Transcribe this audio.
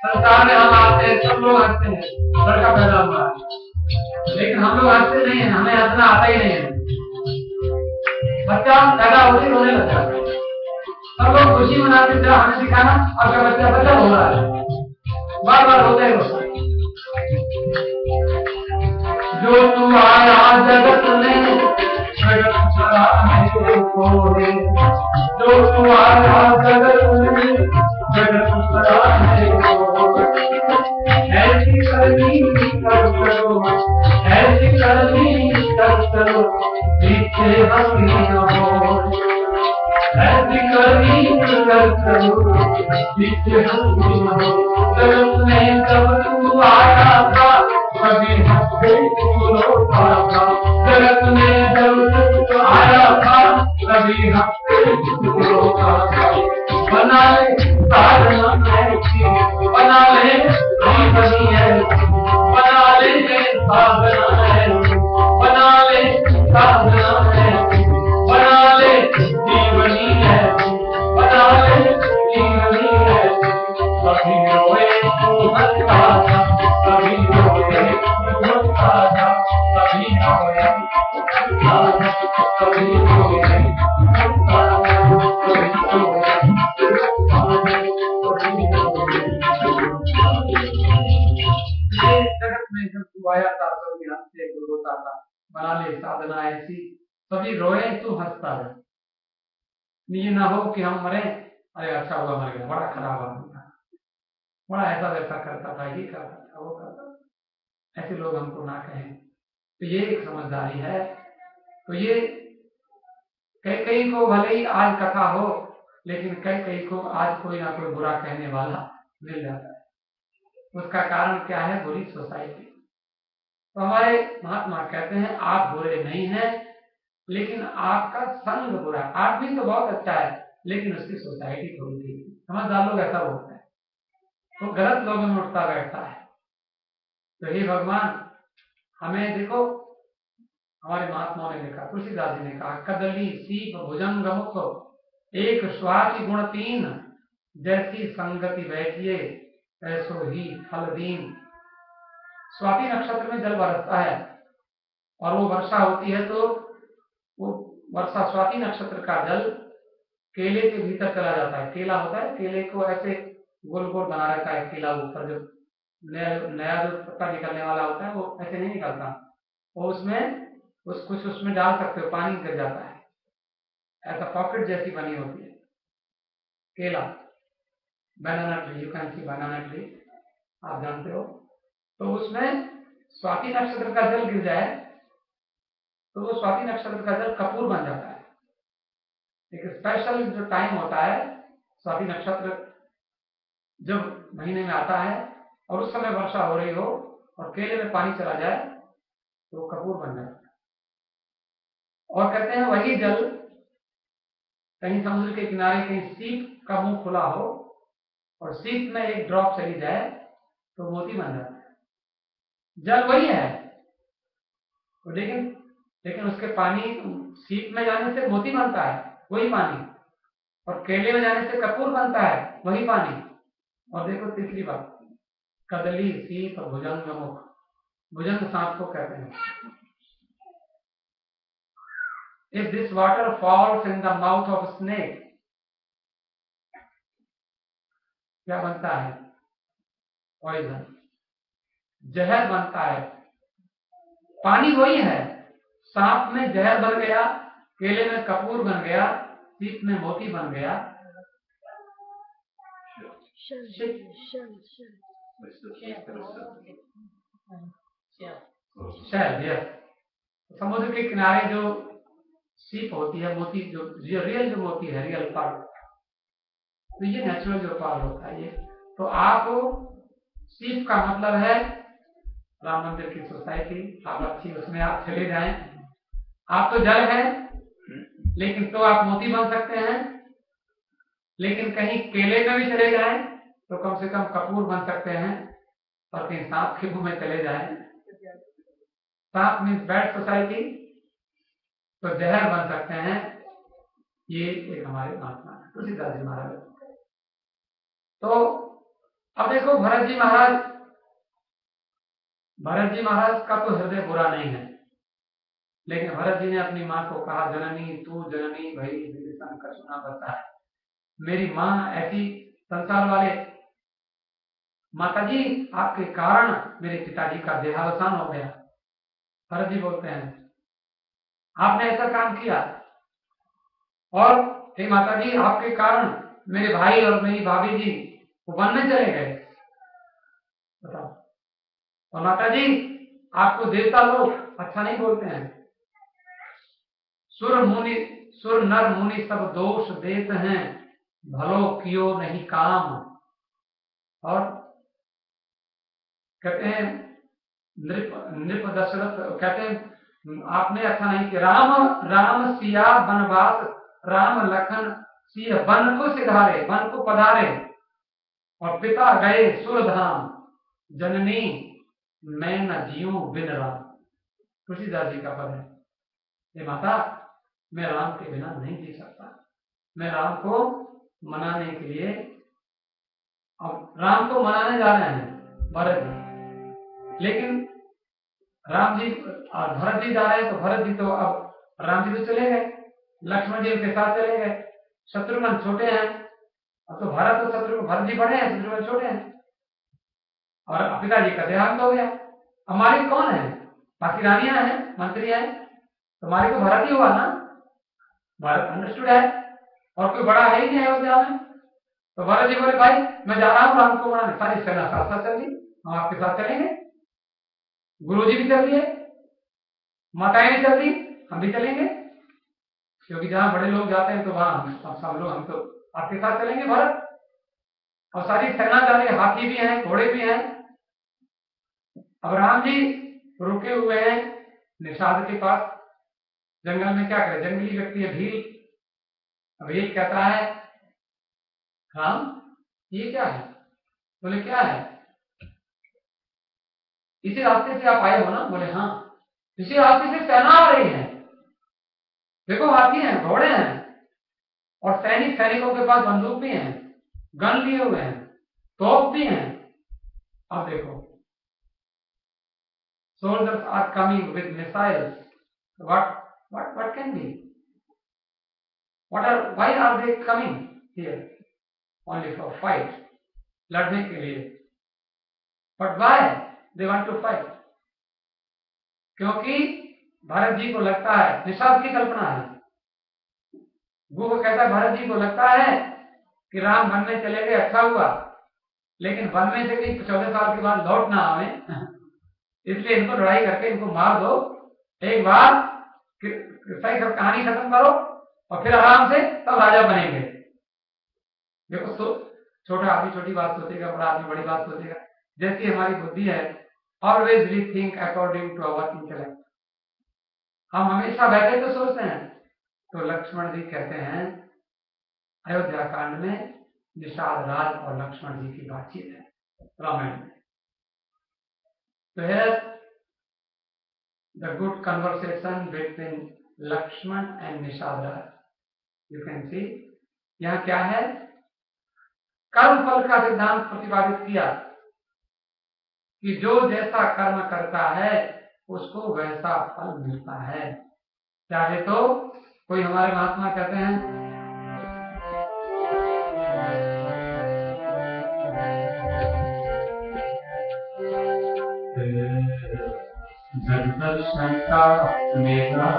संसार में हम आते हैं, सब लोग हंसते हैं, लड़का पैदा हुआ है, लेकिन हम लोग हंसते नहीं है, हमें हंसना आता ही नहीं है। बच्चा पैदा होते ही रोने लगता है, सब लोग खुशी मनाते हैं, हमें दिखाना अगर बच्चा बच्चा हो रहा है, बार बार होता ही होता है। जो तू आया जगत में जगत सारा है कोरे, जो तू आया जगत में जगत सारा है कोरे, ऐसी करनी कर करो, ऐसी करनी कर करो, पीछे हंसी न हो, ऐसी करनी कर करो, पीछे हंसी न हो। जगत में जब तू आया था कभी हंसते तू रोता था, जगत में जब तू आया था कभी हंसते तू रोता था। बना ले साधना ऐसी, बना ले जीवनी ऐसी, बना ले साधना ऐसी, बना ले साधना ऐसी, बना ले जीवनी ऐसी, बना ले जीवनी ऐसी। कभी रोए तू हंसता था, कभी रोए तू हंसता था, कभी रोए तू हंसता था, कभी रोए तू हंसता था, कभी रोए जगत में जब तू आया था कभी हंसते तू रोता था, बना ले साधना ऐसी, कभी रोए तू हंसता है। ये ना हो कि हम मरे, अरे अच्छा हुआ मर गया, बड़ा खराब आदमी था, बड़ा ऐसा वैसा करता था, ये करता था, वो करता था, ऐसे लोग हमको ना कहें। तो ये एक समझदारी है। तो ये कई कई को भले ही आज कथा हो, लेकिन कई कई को आज कोई ना कोई बुरा कहने वाला मिल जाता है। उसका कारण क्या है? बुरी सोसाइटी। तो हमारे महात्मा कहते हैं आप बुरे नहीं हैं, लेकिन आपका संग बुरा। आदमी तो बहुत अच्छा है, लेकिन उसकी सोसाइटी थोड़ी ठीक है। समझदार लोग ऐसा बोलते हैं, तो गलत लोगों में उठता बैठता है। तो हे भगवान, हमें देखो, हमारे महात्माओं ने लिखा, तुलसीदास जी ने कहा, कदली सीप भुजंग मुख एक स्वाति गुण तीन, जैसी संगति बैठिए ऐसो ही फल दीन। स्वाति नक्षत्र में जल बरसता है और वो वर्षा होती है, तो वो वर्षा स्वाति नक्षत्र का जल केले के भीतर चला जाता है। केला होता है, केले को ऐसे गोल गोल बना रखा है, केला ऊपर जो नया जो पत्ता निकलने वाला होता है वो ऐसे नहीं निकलता, वो उसमें कुछ उसमें डाल सकते हो, पानी गिर जाता है, ऐसा पॉकेट जैसी बनी होती है केला। बनाना tree, you can C banana tree, आप जानते हो। तो उसमें स्वाति नक्षत्र का जल गिर जाए तो वो स्वाति नक्षत्र का जल कपूर बन जाता है। एक स्पेशल जो टाइम होता है, स्वाति नक्षत्र जब महीने में आता है और उस समय वर्षा हो रही हो और केले में पानी चला जाए तो वो कपूर बन जाता है। और कहते हैं वही जल कहीं समुद्र के किनारे कहीं सीप का मुंह खुला हो और सीप में एक ड्रॉप चली जाए तो मोती बन जाता है। जल वही है, तो लेकिन उसके पानी सीप में जाने से मोती बनता है, वही पानी, और केले में जाने से कपूर बनता है, वही पानी। और देखो तीसरी बात, कदली सीप भुजंग मुख, भुजंग सांप को कहते हैं। If this water falls in the mouth of a snake, क्या बनता है? पॉइजन, जहर बनता है। पानी वही है, सांप में जहर बन गया, केले में कपूर बन गया, सीप में मोती बन गया। समुद्र के किनारे जो सीप होती है, मोती जो रियल जो मोती है, रियल पर्ल, तो ये नेचुरल जो पर्ल होता है ये। तो आप सीप का मतलब है राम मंदिर की सोसाइटी, आप अच्छी उसमें आप चले जाएं। आप तो जल हैं, लेकिन तो आप मोती बन सकते हैं, लेकिन कहीं केले में भी चले जाएं तो कम से कम कपूर बन सकते हैं, और कहीं सांप के मुंह में चले जाएं, सांप मीन्स बैड सोसाइटी, तो जहर बन सकते हैं। ये एक हमारे महात्मा है तुलसीदास जी महाराज। तो अब देखो भरत जी महाराज का तो हृदय बुरा नहीं है, लेकिन भरत जी ने अपनी माँ को कहा, जननी तू जननी भई विदिशम कछुना बताए। मेरी माँ ऐसी, संसार वाले, माता जी आपके कारण मेरे पिताजी का देहावसान हो गया। भरत जी बोलते हैं आपने ऐसा काम किया, और हे माता जी आपके कारण मेरे भाई और मेरी भाभी जी वो वन में चले गए, बताओ। और माता जी आपको देवता लोग अच्छा नहीं बोलते हैं, सुर नर मुनि सब दोष देते हैं, भलो कियो नहीं काम। और कहते हैं नृप दशरथ कहते हैं आपने अच्छा नहीं किया। राम सिया वनवास, राम लखन सिया वन को सिधारे, वन को पधारे, और पिता गए सुरधाम, जननी मैं न जीऊं बिन राम। तुलसीदास जी का पद है, ये माता मैं राम के बिना नहीं जी सकता। मैं राम को मनाने के लिए, अब राम को मनाने जा रहे हैं भरत जी, लेकिन राम जी और भरत जी जा रहे हैं, तो भरत जी तो अब राम जी तो चले गए, लक्ष्मण जी उनके साथ चले गए, शत्रुघ्न छोटे हैं, अब तो भरत तो शत्रुघ्न, भरत जी बड़े हैं, शत्रुघ्न छोटे हैं, और पिताजी का देहांत हो गया। अब मालिक कौन है? बाकी रानियां हैं, मंत्री हैं, तो मालिक तो भरत ही हुआ ना, भरत अंडरस्टूड है, और कोई बड़ा है ही नहीं अयोध्या में। तो भरत जी बोले भाई मैं जा रहा हूँ राम को मनाने, सारी सेना साथ साथ चल दी, हम आपके साथ चलेंगे, गुरुजी भी चल दिए, माताएं भी चल दी, हम भी चलेंगे, क्योंकि जहां बड़े लोग जाते हैं तो वहां हम सब लोग, हम तो आपके साथ चलेंगे भरत। और सारी सेना जा रही है, हाथी भी हैं, घोड़े भी हैं। अब राम जी रुके हुए हैं निषाद के पास, जंगल में। क्या करे, जंगली व्यक्ति है भील। अब भील कहता है राम ये क्या है? बोले क्या है? इसी रास्ते से आप आए हो ना? बोले हाँ। इसी रास्ते से सेना आ रही है, देखो हाथी हैं, घोड़े हैं, और सैनिकों के पास बंदूक भी हैं, गन लिए हुए हैं, तोप भी हैं। अब देखो soldiers are coming with missiles. What can be? Why are they coming here? Only for fight, लड़ने के लिए। But why they want to fight? क्योंकि भरत जी को लगता है, निषाद की कल्पना है, वो कहता है भरत जी को लगता है कि राम वन में चले गए, अच्छा हुआ, लेकिन वन में से कहीं 14 साल के बाद लौट ना आवे, इसलिए इनको लड़ाई करके इनको मार दो एक बार, सही सब कहानी खत्म करो, और फिर आराम से तब राजा बनेंगे। देखो तो छोटा आदमी छोटी बात सोचेगा, बड़ा आदमी बड़ी बात सोचेगा, जैसी हमारी बुद्धि है। Always we think according to our intellect, हम हमेशा वैसे तो सोचते हैं। तो लक्ष्मण जी कहते हैं, अयोध्या कांड में निषाद राज और लक्ष्मण जी की बातचीत है रामायण में। तो है the good conversation between Lakshman and Nishad Raj. You can see यहाँ क्या है, कर्म फल का सिद्धांत प्रतिपादित किया कि जो जैसा कर्म करता है उसको वैसा फल मिलता है। चाहे तो कोई हमारे महात्मा कहते हैं दर्शन का मेरा